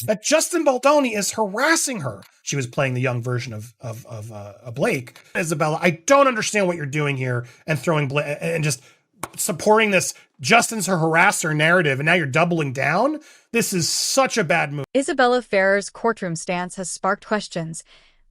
that Justin Baldoni is harassing her. She was playing the young version of Blake. Isabela, I don't understand what you're doing here and throwing and just supporting this Justin's her harasser narrative, and now you're doubling down. This is such a bad move. Isabela Ferrer's courtroom stance has sparked questions.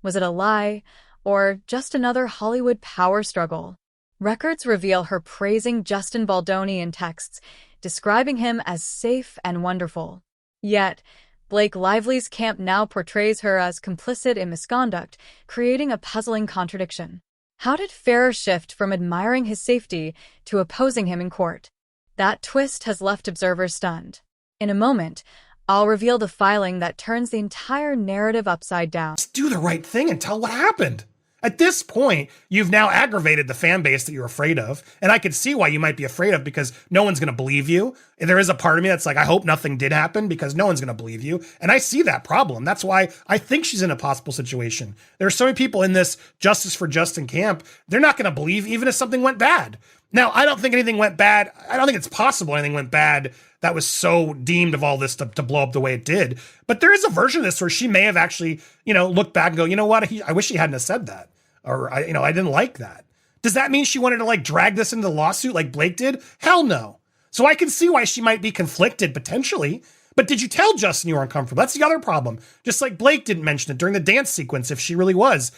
Was it a lie, or just another Hollywood power struggle? Records reveal her praising Justin Baldoni in texts, describing him as safe and wonderful. Yet, Blake Lively's camp now portrays her as complicit in misconduct, creating a puzzling contradiction. How did Ferrer shift from admiring his safety to opposing him in court? That twist has left observers stunned. In a moment, I'll reveal the filing that turns the entire narrative upside down. Just do the right thing and tell what happened. At this point, you've now aggravated the fan base that you're afraid of. And I could see why you might be afraid of, because no one's going to believe you. And there is a part of me that's like, I hope nothing did happen, because no one's going to believe you. And I see that problem. That's why I think she's in a possible situation. There are so many people in this Justice for Justin camp. They're not going to believe even if something went bad. Now, I don't think anything went bad. I don't think it's possible anything went bad that was so deemed of all this to blow up the way it did. But there is a version of this where she may have actually, looked back and go, you know what? I wish he hadn't have said that. Or, I didn't like that. Does that mean she wanted to drag this into the lawsuit like Blake did? Hell no. So I can see why she might be conflicted potentially. But did you tell Justin you were uncomfortable? That's the other problem. Just like Blake didn't mention it during the dance sequence, if she really was.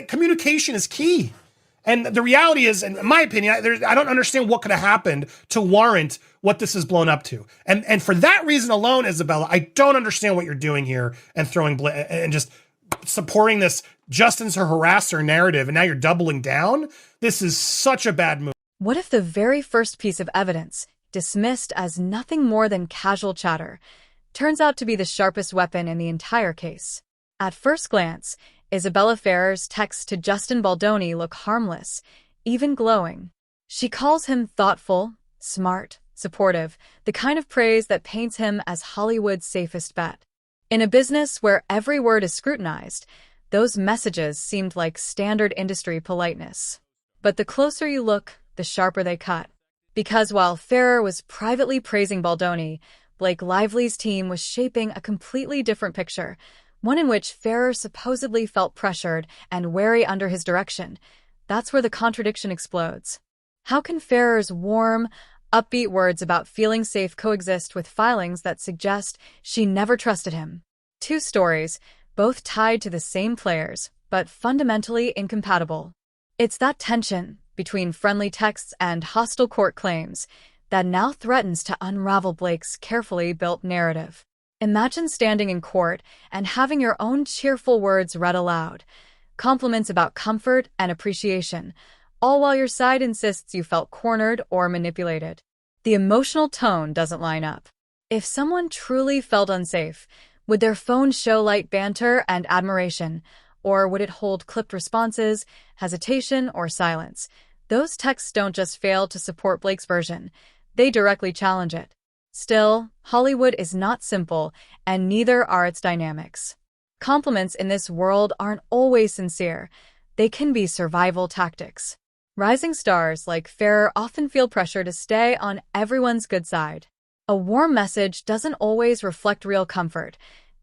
Communication is key. And the reality is, in my opinion, I don't understand what could have happened to warrant what this is blown up to. And for that reason alone, Isabela, I don't understand what you're doing here and throwing and just supporting this Justin's her harasser narrative, and now you're doubling down. This is such a bad move. What if the very first piece of evidence, dismissed as nothing more than casual chatter, turns out to be the sharpest weapon in the entire case? At first glance, Isabela Ferrer's texts to Justin Baldoni look harmless, even glowing. She calls him thoughtful, smart, supportive, the kind of praise that paints him as Hollywood's safest bet. In a business where every word is scrutinized, those messages seemed like standard industry politeness. But the closer you look, the sharper they cut. Because while Ferrer was privately praising Baldoni, Blake Lively's team was shaping a completely different picture, one in which Ferrer supposedly felt pressured and wary under his direction. That's where the contradiction explodes. How can Ferrer's warm, upbeat words about feeling safe coexist with filings that suggest she never trusted him? Two stories, both tied to the same players, but fundamentally incompatible. It's that tension between friendly texts and hostile court claims that now threatens to unravel Blake's carefully built narrative. Imagine standing in court and having your own cheerful words read aloud, compliments about comfort and appreciation, all while your side insists you felt cornered or manipulated. The emotional tone doesn't line up. If someone truly felt unsafe, would their phone show light banter and admiration, or would it hold clipped responses, hesitation, or silence? Those texts don't just fail to support Blake's version, they directly challenge it. Still, Hollywood is not simple, and neither are its dynamics. Compliments in this world aren't always sincere. They can be survival tactics. Rising stars like Ferrer often feel pressure to stay on everyone's good side. A warm message doesn't always reflect real comfort.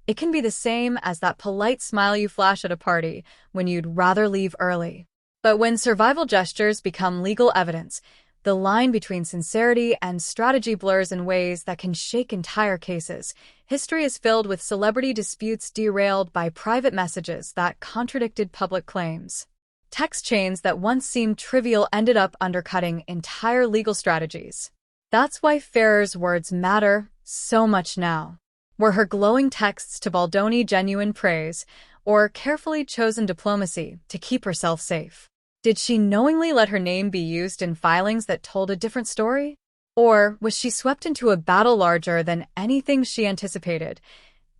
It can be the same as that polite smile you flash at a party when you'd rather leave early. But when survival gestures become legal evidence, the line between sincerity and strategy blurs in ways that can shake entire cases. History is filled with celebrity disputes derailed by private messages that contradicted public claims. Text chains that once seemed trivial ended up undercutting entire legal strategies. That's why Ferrer's words matter so much now. Were her glowing texts to Baldoni genuine praise, or carefully chosen diplomacy to keep herself safe? Did she knowingly let her name be used in filings that told a different story? Or was she swept into a battle larger than anything she anticipated?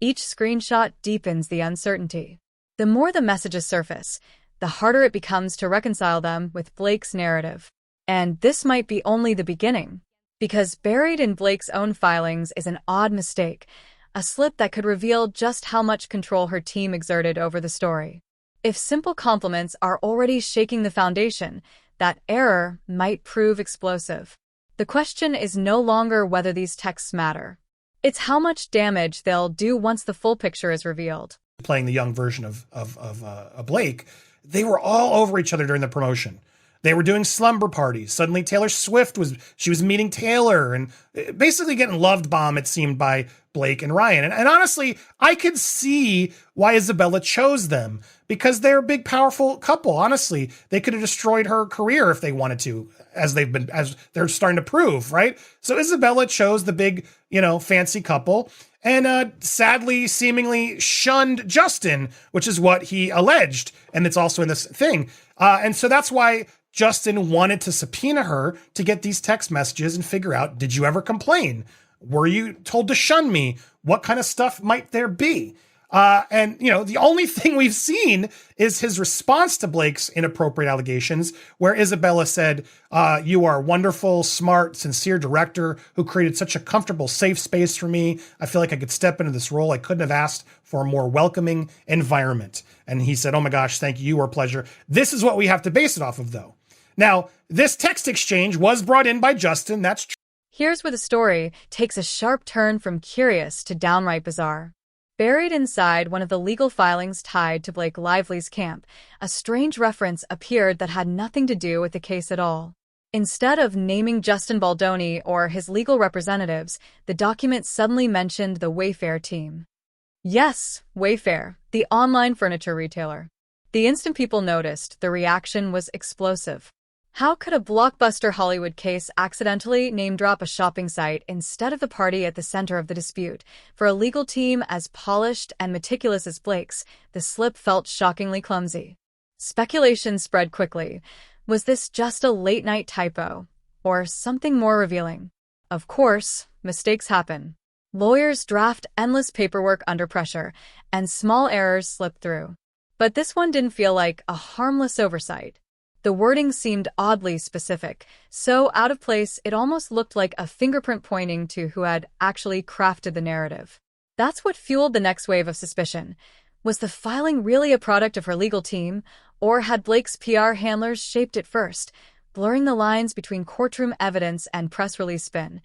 Each screenshot deepens the uncertainty. The more the messages surface, the harder it becomes to reconcile them with Blake's narrative. And this might be only the beginning, because buried in Blake's own filings is an odd mistake, a slip that could reveal just how much control her team exerted over the story. If simple compliments are already shaking the foundation, that error might prove explosive. The question is no longer whether these texts matter. It's how much damage they'll do once the full picture is revealed. Playing the young version of Blake, they were all over each other during the promotion. They were doing slumber parties. Suddenly Taylor Swift was meeting Taylor and basically getting loved bomb, it seemed, by Blake and Ryan. And honestly, I could see why Isabela chose them, because they're a big, powerful couple. Honestly, they could have destroyed her career if they wanted to, as they're starting to prove, right? So Isabela chose the big, fancy couple, and sadly, seemingly shunned Justin, which is what he alleged. And it's also in this thing. And so that's why Justin wanted to subpoena her to get these text messages and figure out, did you ever complain? Were you told to shun me? What kind of stuff might there be? And the only thing we've seen is his response to Blake's inappropriate allegations, where Isabela said, you are a wonderful, smart, sincere director who created such a comfortable, safe space for me. I feel like I could step into this role. I couldn't have asked for a more welcoming environment. And he said, oh my gosh, thank you. You were a pleasure. This is what we have to base it off of, though. Now, this text exchange was brought in by Justin. That's true. Here's where the story takes a sharp turn from curious to downright bizarre. Buried inside one of the legal filings tied to Blake Lively's camp, a strange reference appeared that had nothing to do with the case at all. Instead of naming Justin Baldoni or his legal representatives, the document suddenly mentioned the Wayfair team. Yes, Wayfair, the online furniture retailer. The instant people noticed, the reaction was explosive. How could a blockbuster Hollywood case accidentally name-drop a shopping site instead of the party at the center of the dispute? For a legal team as polished and meticulous as Blake's, the slip felt shockingly clumsy. Speculation spread quickly. Was this just a late-night typo? Or something more revealing? Of course, mistakes happen. Lawyers draft endless paperwork under pressure, and small errors slip through. But this one didn't feel like a harmless oversight. The wording seemed oddly specific, so out of place it almost looked like a fingerprint pointing to who had actually crafted the narrative. That's what fueled the next wave of suspicion. Was the filing really a product of her legal team, or had Blake's PR handlers shaped it first, blurring the lines between courtroom evidence and press release spin?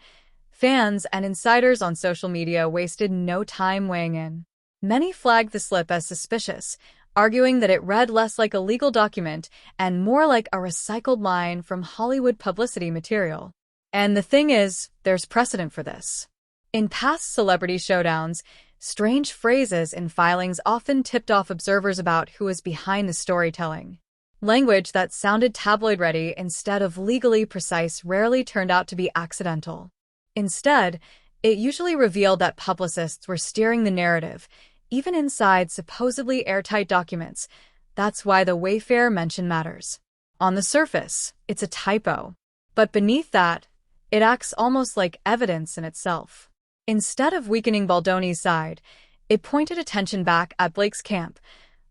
Fans and insiders on social media wasted no time weighing in. Many flagged the slip as suspicious, arguing that it read less like a legal document and more like a recycled line from Hollywood publicity material. And the thing is, there's precedent for this. In past celebrity showdowns, strange phrases in filings often tipped off observers about who was behind the storytelling. Language that sounded tabloid-ready instead of legally precise rarely turned out to be accidental. Instead, it usually revealed that publicists were steering the narrative, even inside supposedly airtight documents. That's why the Wayfair mention matters. On the surface, it's a typo. But beneath that, it acts almost like evidence in itself. Instead of weakening Baldoni's side, it pointed attention back at Blake's camp,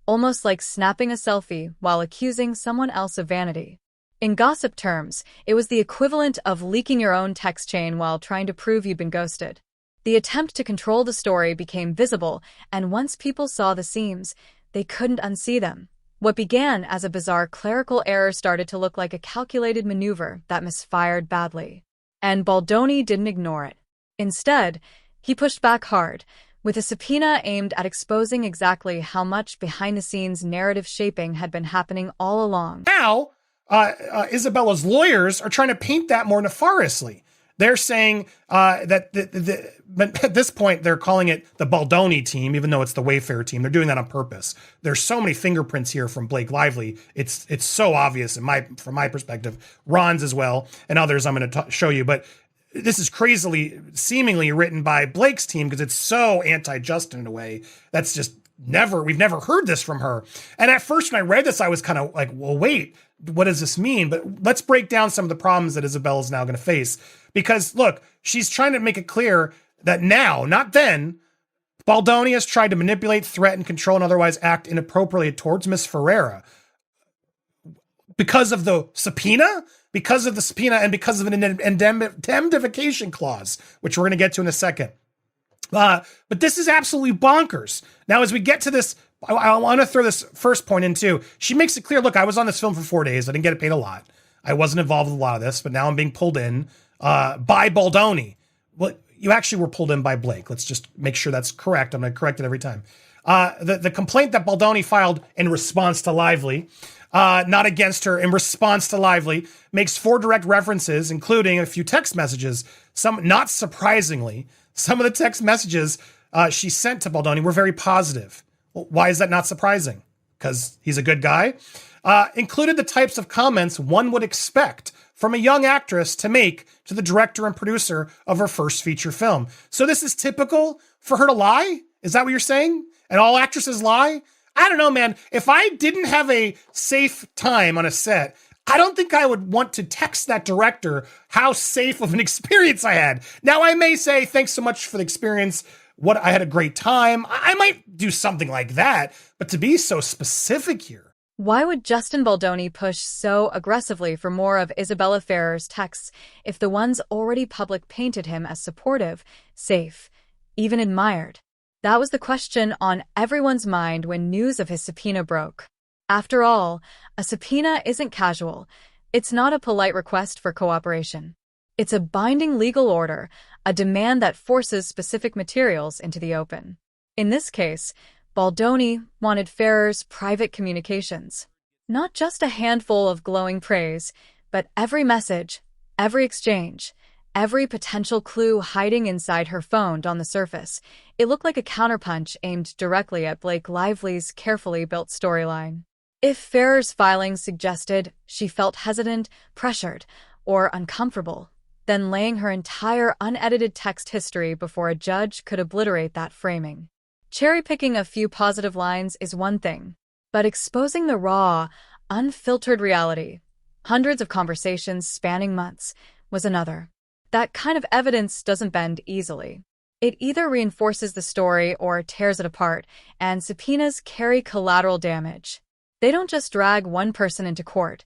almost like snapping a selfie while accusing someone else of vanity. In gossip terms, it was the equivalent of leaking your own text chain while trying to prove you'd been ghosted. The attempt to control the story became visible, and once people saw the seams, they couldn't unsee them. What began as a bizarre clerical error started to look like a calculated maneuver that misfired badly. And Baldoni didn't ignore it. Instead, he pushed back hard, with a subpoena aimed at exposing exactly how much behind-the-scenes narrative shaping had been happening all along. Now, Isabela's lawyers are trying to paint that more nefariously. They're saying that but at this point, they're calling it the Baldoni team, even though it's the Wayfair team. They're doing that on purpose. There's so many fingerprints here from Blake Lively. It's so obvious from my perspective. Ron's as well, and others I'm going to show you. But this is seemingly written by Blake's team because it's so anti-Justin in a way. That's just we've never heard this from her. And at first when I read this, I was kind of like, well, wait, what does this mean? But let's break down some of the problems that Isabela is now going to face. Because look, she's trying to make it clear that now, not then, Baldoni has tried to manipulate, threaten, control, and otherwise act inappropriately towards Miss Ferreira. Because of the subpoena? Because of the subpoena and because of an indemnification clause, which we're going to get to in a second. But this is absolutely bonkers. Now, as we get to this, I want to throw this first point in too. She makes it clear, look, I was on this film for 4 days. I didn't get paid a lot. I wasn't involved with a lot of this, but now I'm being pulled in by Baldoni. Well, you actually were pulled in by Blake. Let's just make sure that's correct. I'm going to correct it every time. The complaint that Baldoni filed in response to Lively, not against her, in response to Lively, makes 4 direct references, including a few text messages. Some, not surprisingly, some of the text messages she sent to Baldoni were very positive. Well, why is that not surprising? Because he's a good guy. Included the types of comments one would expect from a young actress to make to the director and producer of her first feature film. So this is typical for her to lie? Is that what you're saying? And all actresses lie? I don't know, man. If I didn't have a safe time on a set, I don't think I would want to text that director how safe of an experience I had. Now, I may say, thanks so much for the experience. I had a great time. I might do something like that, but to be so specific here. Why would Justin Baldoni push so aggressively for more of Isabela Ferrer's texts if the ones already public painted him as supportive, safe, even admired? That was the question on everyone's mind when news of his subpoena broke. After all, a subpoena isn't casual. It's not a polite request for cooperation. It's a binding legal order, a demand that forces specific materials into the open. In this case, Baldoni wanted Ferrer's private communications. Not just a handful of glowing praise, but every message, every exchange, every potential clue hiding inside her phone on the surface. It looked like a counterpunch aimed directly at Blake Lively's carefully built storyline. If Ferrer's filings suggested she felt hesitant, pressured, or uncomfortable, then laying her entire unedited text history before a judge could obliterate that framing. Cherry-picking a few positive lines is one thing, but exposing the raw, unfiltered reality, hundreds of conversations spanning months, was another. That kind of evidence doesn't bend easily. It either reinforces the story or tears it apart, and subpoenas carry collateral damage. They don't just drag one person into court.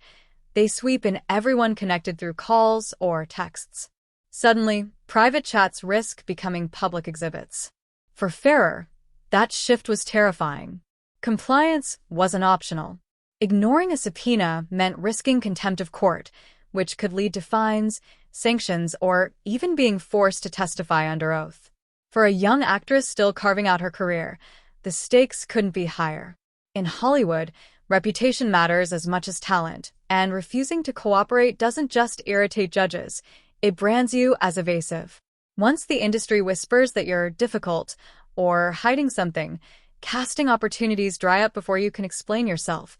They sweep in everyone connected through calls or texts. Suddenly, private chats risk becoming public exhibits. For Ferrer, that shift was terrifying. Compliance wasn't optional. Ignoring a subpoena meant risking contempt of court, which could lead to fines, sanctions, or even being forced to testify under oath. For a young actress still carving out her career, the stakes couldn't be higher. In Hollywood, reputation matters as much as talent, and refusing to cooperate doesn't just irritate judges, it brands you as evasive. Once the industry whispers that you're difficult or hiding something, casting opportunities dry up before you can explain yourself.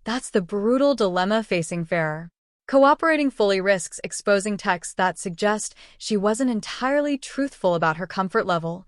That's the brutal dilemma facing Ferrer. Cooperating fully risks exposing texts that suggest she wasn't entirely truthful about her comfort level,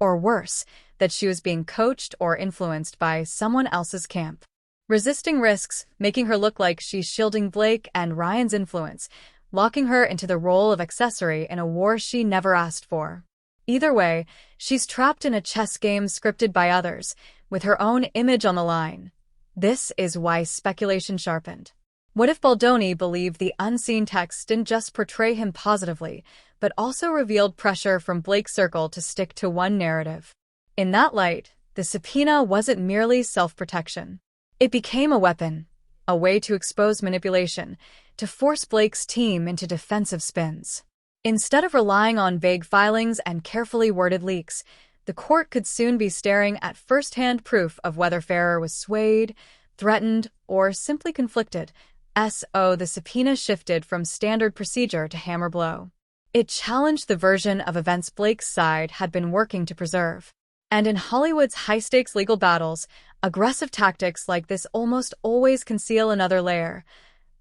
or worse, that she was being coached or influenced by someone else's camp. Resisting risks, making her look like she's shielding Blake and Ryan's influence, locking her into the role of accessory in a war she never asked for. Either way, she's trapped in a chess game scripted by others, with her own image on the line. This is why speculation sharpened. What if Baldoni believed the unseen text didn't just portray him positively, but also revealed pressure from Blake's circle to stick to one narrative? In that light, the subpoena wasn't merely self-protection. It became a weapon, a way to expose manipulation, to force Blake's team into defensive spins. Instead of relying on vague filings and carefully worded leaks, the court could soon be staring at first-hand proof of whether Ferrer was swayed, threatened, or simply conflicted. The subpoena shifted from standard procedure to hammer blow. It challenged the version of events Blake's side had been working to preserve. And in Hollywood's high-stakes legal battles, aggressive tactics like this almost always conceal another layer.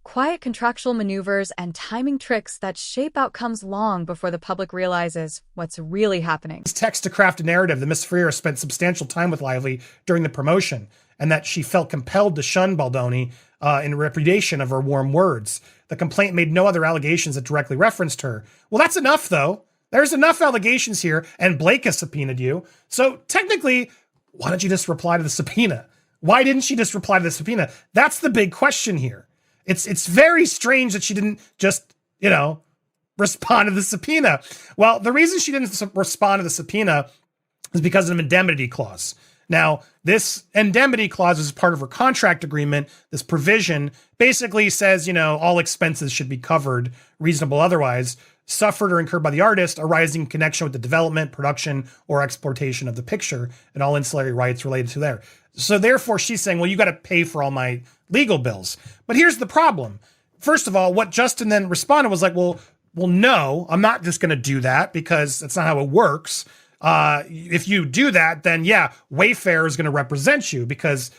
Quiet contractual maneuvers and timing tricks that shape outcomes long before the public realizes what's really happening. Text to craft a narrative that Miss Ferrer spent substantial time with Lively during the promotion, and that she felt compelled to shun Baldoni in repudiation of her warm words. The complaint made no other allegations that directly referenced her. Well, that's enough, though. There's enough allegations here, and Blake has subpoenaed you. So technically, why don't you just reply to the subpoena? Why didn't she just reply to the subpoena? That's the big question here. It's very strange that she didn't just, respond to the subpoena. Well, the reason she didn't respond to the subpoena is because of an indemnity clause. Now, this indemnity clause is part of her contract agreement. This provision basically says, all expenses should be covered, reasonable otherwise, suffered or incurred by the artist arising in connection with the development, production, or exploitation of the picture, and all ancillary rights related to there. So therefore, she's saying, well, you got to pay for all my legal bills. But here's the problem. First of all, what Justin then responded was like, well, no, I'm not just going to do that because that's not how it works. If you do that, then yeah, Wayfair is going to represent you because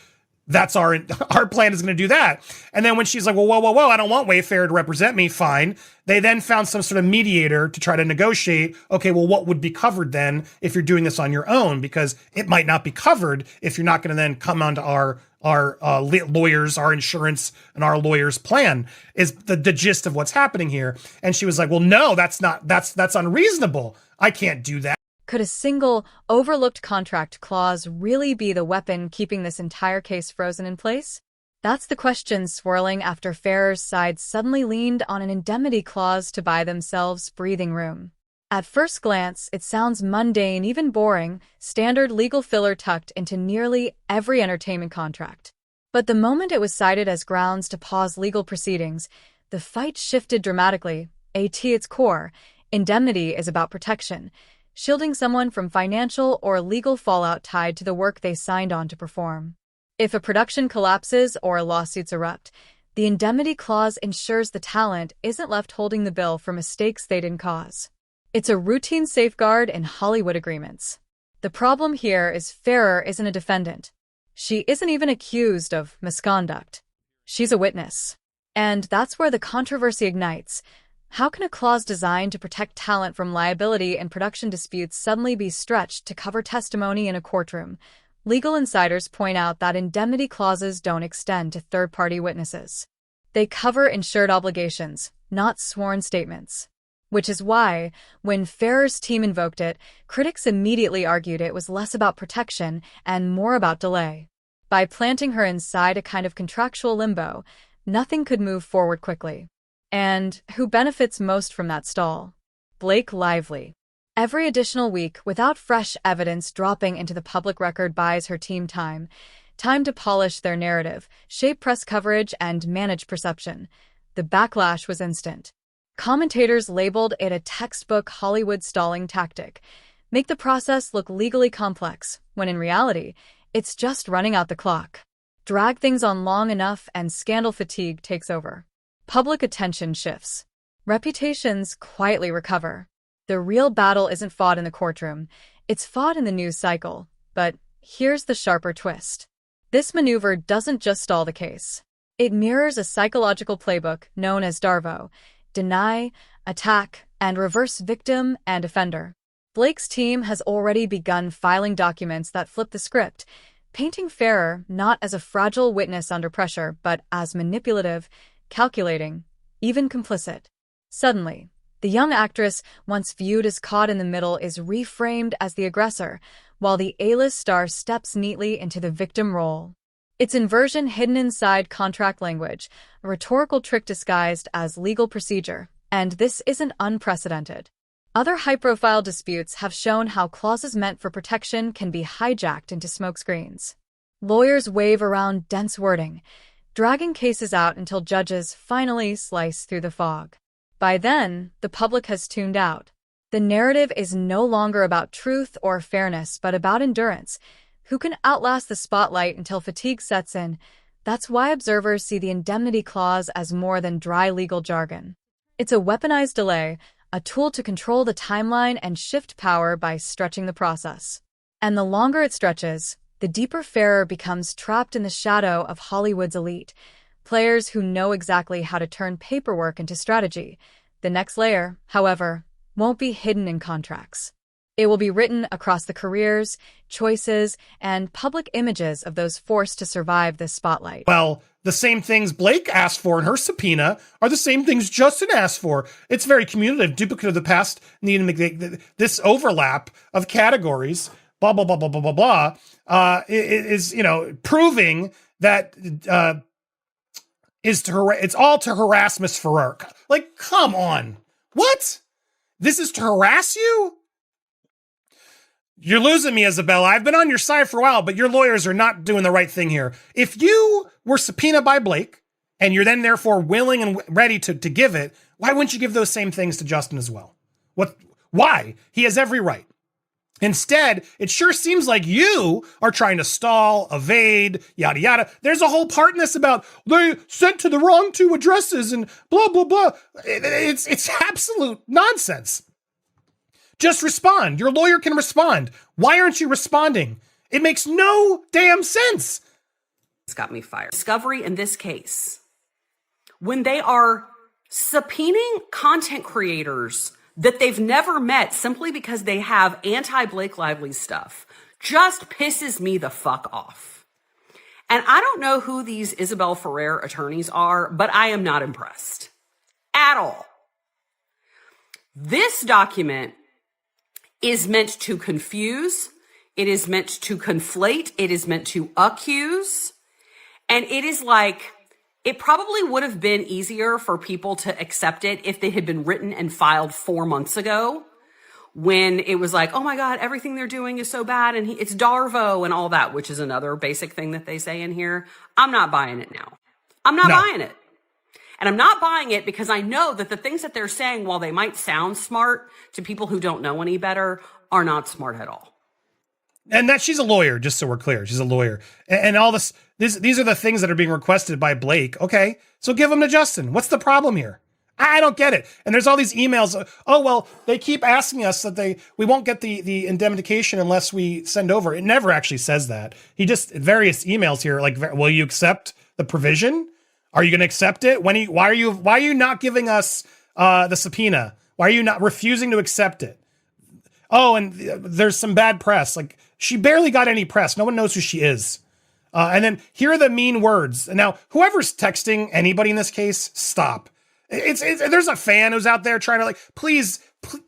that's our plan is going to do that. And then when she's like, well, whoa, I don't want Wayfair to represent me. Fine. They then found some sort of mediator to try to negotiate. Okay, well, what would be covered then if you're doing this on your own? Because it might not be covered if you're not going to then come onto our lawyers, our insurance, and our lawyers' plan is the gist of what's happening here. And she was like, well, no, that's unreasonable. I can't do that. Could a single, overlooked contract clause really be the weapon keeping this entire case frozen in place? That's the question swirling after Ferrer's side suddenly leaned on an indemnity clause to buy themselves breathing room. At first glance, it sounds mundane, even boring, standard legal filler tucked into nearly every entertainment contract. But the moment it was cited as grounds to pause legal proceedings, the fight shifted dramatically. At its core, indemnity is about protection, shielding someone from financial or legal fallout tied to the work they signed on to perform. If a production collapses or lawsuits erupt, the indemnity clause ensures the talent isn't left holding the bill for mistakes they didn't cause. It's a routine safeguard in Hollywood agreements. The problem here is Ferrer isn't a defendant. She isn't even accused of misconduct. She's a witness. And that's where the controversy ignites. How can a clause designed to protect talent from liability in production disputes suddenly be stretched to cover testimony in a courtroom? Legal insiders point out that indemnity clauses don't extend to third-party witnesses. They cover insured obligations, not sworn statements. Which is why, when Ferrer's team invoked it, critics immediately argued it was less about protection and more about delay. By planting her inside a kind of contractual limbo, nothing could move forward quickly. And who benefits most from that stall? Blake Lively. Every additional week, without fresh evidence dropping into the public record, buys her team time to polish their narrative, shape press coverage, and manage perception. The backlash was instant. Commentators labeled it a textbook Hollywood stalling tactic, make the process look legally complex, when in reality, it's just running out the clock. Drag things on long enough and scandal fatigue takes over. Public attention shifts. Reputations quietly recover. The real battle isn't fought in the courtroom, it's fought in the news cycle. But here's the sharper twist. This maneuver doesn't just stall the case. It mirrors a psychological playbook known as DARVO: deny, attack, and reverse victim and offender. Blake's team has already begun filing documents that flip the script, painting Ferrer not as a fragile witness under pressure, but as manipulative, calculating, even complicit. Suddenly, the young actress, once viewed as caught in the middle, is reframed as the aggressor, while the A-list star steps neatly into the victim role. It's inversion hidden inside contract language, a rhetorical trick disguised as legal procedure, and this isn't unprecedented. Other high-profile disputes have shown how clauses meant for protection can be hijacked into smokescreens. Lawyers wave around dense wording, dragging cases out until judges finally slice through the fog. By then, the public has tuned out. The narrative is no longer about truth or fairness, but about endurance. Who can outlast the spotlight until fatigue sets in? That's why observers see the indemnity clause as more than dry legal jargon. It's a weaponized delay, a tool to control the timeline and shift power by stretching the process. And the longer it stretches, the deeper Ferrer becomes trapped in the shadow of Hollywood's elite, players who know exactly how to turn paperwork into strategy. The next layer, however, won't be hidden in contracts. It will be written across the careers, choices, and public images of those forced to survive this spotlight. Well, the same things Blake asked for in her subpoena are the same things Justin asked for. It's very commutative, duplicate of the past, needing to make this overlap of categories, blah, blah, blah, blah, blah, blah, blah, is, proving that it's all to harass Miss Ferrer. Like, come on. What? This is to harass you? You're losing me, Isabella. I've been on your side for a while, but your lawyers are not doing the right thing here. If you were subpoenaed by Blake and you're then therefore willing and ready to give it, why wouldn't you give those same things to Justin as well? Why? He has every right. Instead, it sure seems like you are trying to stall, evade, yada, yada. There's a whole part in this about they sent to the wrong 2 addresses and blah, blah, blah. It's absolute nonsense. Just respond. Your lawyer can respond. Why aren't you responding? It makes no damn sense. It's got me fired. Discovery in this case, when they are subpoenaing content creators that they've never met simply because they have anti-Blake Lively stuff, just pisses me the fuck off. And I don't know who these Isabela Ferrer attorneys are, but I am not impressed at all. This document is meant to confuse. It is meant to conflate. It is meant to accuse. And it is like, it probably would have been easier for people to accept it if they had been written and filed 4 months ago, when it was like, oh my God, everything they're doing is so bad. And it's Darvo and all that, which is another basic thing that they say in here. I'm not buying it now. I'm not buying it. And I'm not buying it because I know that the things that they're saying, while they might sound smart to people who don't know any better, are not smart at all. And that she's a lawyer, just so we're clear. She's a lawyer. And all these are the things that are being requested by Blake. Okay, so give them to Justin. What's the problem here? I don't get it. And there's all these emails. Oh, well, they keep asking us that we won't get the indemnification unless we send over. It never actually says that. He just, various emails here, like, will you accept the provision? Are you going to accept it? Why are you not giving us the subpoena? Why are you not refusing to accept it? Oh, and there's some bad press. Like, she barely got any press. No one knows who she is. And then here are the mean words. Now, whoever's texting anybody in this case, stop. There's a fan who's out there trying to, like, please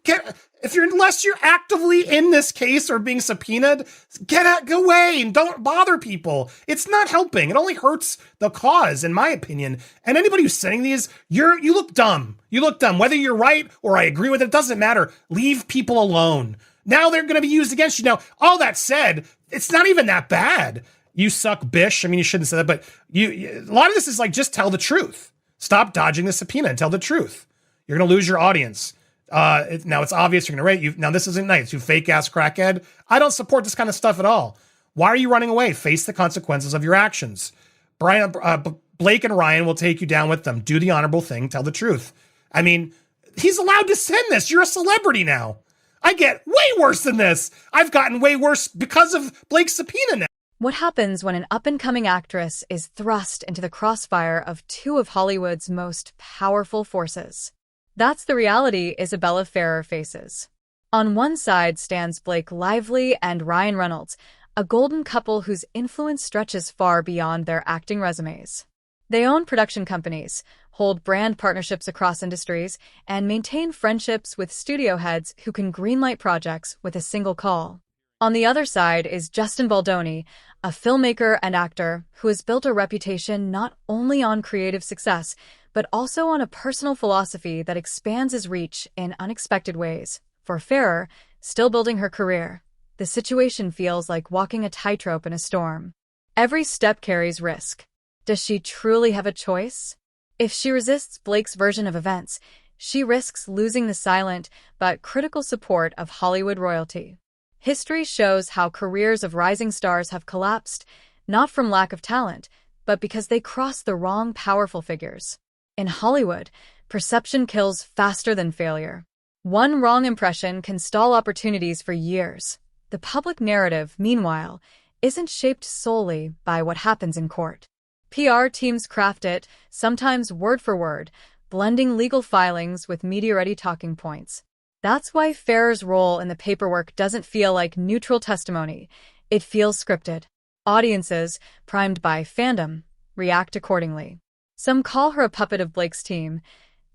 get, unless you're actively in this case or being subpoenaed, go away and don't bother people. It's not helping. It only hurts the cause, in my opinion. And anybody who's sending these, you look dumb. You look dumb. Whether you're right or I agree with it, doesn't matter. Leave people alone. Now they're going to be used against you. Now, all that said, it's not even that bad. You suck, bish. I mean, you shouldn't say that, but a lot of this is like, just tell the truth. Stop dodging the subpoena and tell the truth. You're going to lose your audience. Now it's obvious you're going to rate you. Now this isn't nice. You fake ass crackhead. I don't support this kind of stuff at all. Why are you running away? Face the consequences of your actions. Blake and Ryan will take you down with them. Do the honorable thing. Tell the truth. I mean, he's allowed to send this. You're a celebrity now. I get way worse than this. I've gotten way worse because of Blake's subpoena now. What happens when an up-and-coming actress is thrust into the crossfire of 2 of Hollywood's most powerful forces? That's the reality Isabela Ferrer faces. On one side stands Blake Lively and Ryan Reynolds, a golden couple whose influence stretches far beyond their acting resumes. They own production companies, hold brand partnerships across industries, and maintain friendships with studio heads who can greenlight projects with a single call. On the other side is Justin Baldoni, a filmmaker and actor who has built a reputation not only on creative success, but also on a personal philosophy that expands his reach in unexpected ways. For Ferrer, still building her career, the situation feels like walking a tightrope in a storm. Every step carries risk. Does she truly have a choice? If she resists Blake's version of events, she risks losing the silent but critical support of Hollywood royalty. History shows how careers of rising stars have collapsed, not from lack of talent, but because they crossed the wrong powerful figures. In Hollywood, perception kills faster than failure. One wrong impression can stall opportunities for years. The public narrative, meanwhile, isn't shaped solely by what happens in court. PR teams craft it, sometimes word for word, blending legal filings with media-ready talking points. That's why Ferrer's role in the paperwork doesn't feel like neutral testimony. It feels scripted. Audiences, primed by fandom, react accordingly. Some call her a puppet of Blake's team,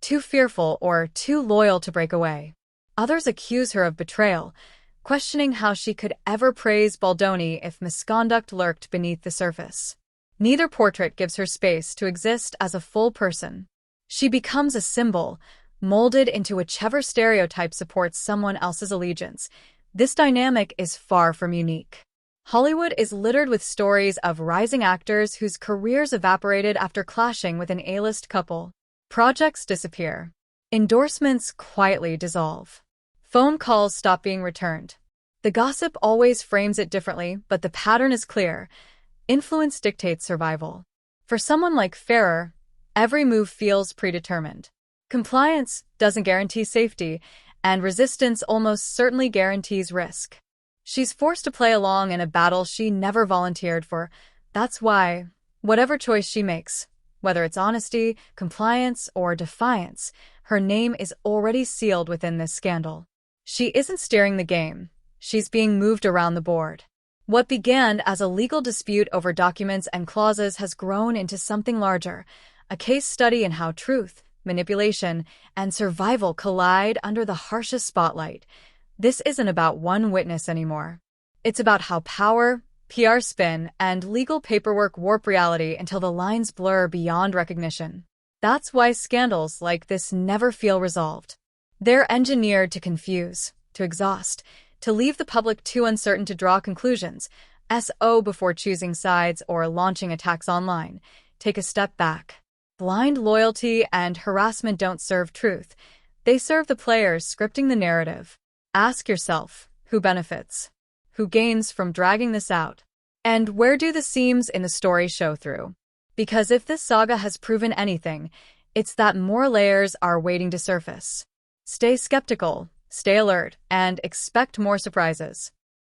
too fearful or too loyal to break away. Others accuse her of betrayal, questioning how she could ever praise Baldoni if misconduct lurked beneath the surface. Neither portrait gives her space to exist as a full person. She becomes a symbol, molded into whichever stereotype supports someone else's allegiance, This dynamic is far from unique. Hollywood is littered with stories of rising actors whose careers evaporated after clashing with an A-list couple. Projects disappear. Endorsements quietly dissolve. Phone calls stop being returned. The gossip always frames it differently, but the pattern is clear. Influence dictates survival. For someone like Ferrer, every move feels predetermined. Compliance doesn't guarantee safety, and resistance almost certainly guarantees risk. She's forced to play along in a battle she never volunteered for. That's why, whatever choice she makes, whether it's honesty, compliance, or defiance, her name is already sealed within this scandal. She isn't steering the game. She's being moved around the board. What began as a legal dispute over documents and clauses has grown into something larger, a case study in how truth, manipulation, and survival collide under the harshest spotlight. This isn't about one witness anymore. It's about how power, PR spin, and legal paperwork warp reality until the lines blur beyond recognition. That's why scandals like this never feel resolved. They're engineered to confuse, to exhaust, to leave the public too uncertain to draw conclusions. Before choosing sides or launching attacks online, take a step back. Blind loyalty and harassment don't serve truth. They serve the players scripting the narrative. Ask yourself, who benefits? Who gains from dragging this out? And where do the seams in the story show through? Because if this saga has proven anything, it's that more layers are waiting to surface. Stay skeptical, stay alert, and expect more surprises.